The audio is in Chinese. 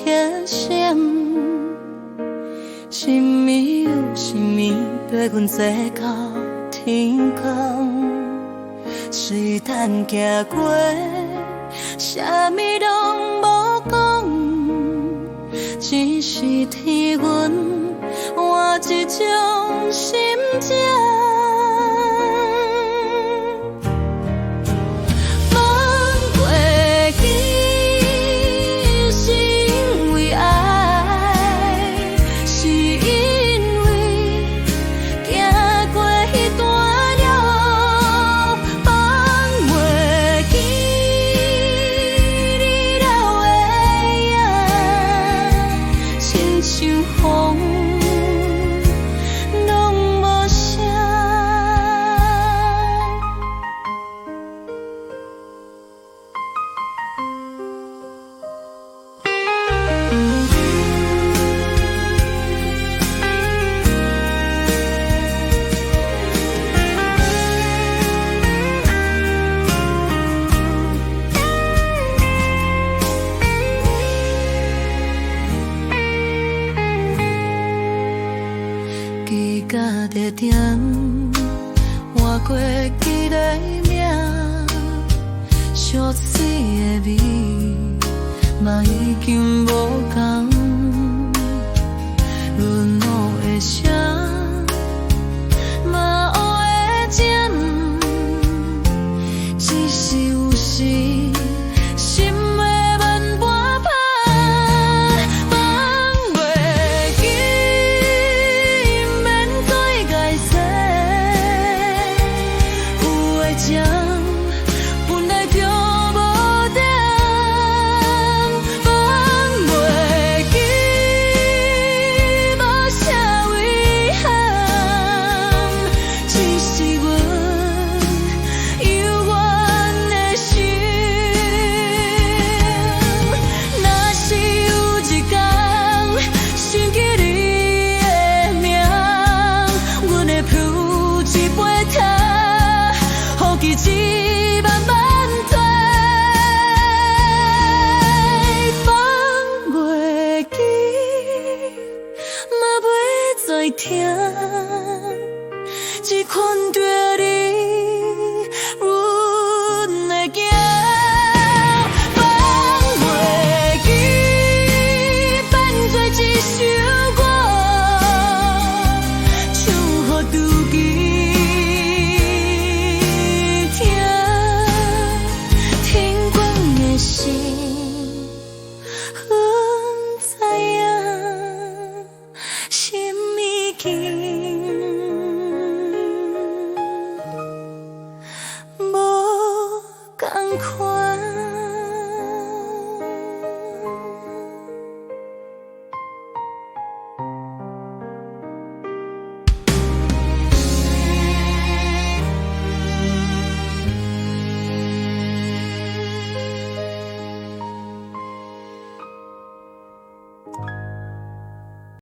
牺牲。是咪有是咪跟阮坐到天光，随咱行过，啥物拢无讲，只是替阮换一种心情。地点换过几个名，俗水的味嘛已经无同，阮学的声嘛学的渐，只是有时心会慢半拍。本来就无定，放袂记，无啥遗憾，只是阮犹原的心。若是有一天想起你的名，阮会浮一杯汤，予记忆慢慢退，放袂记，嘛袂再听。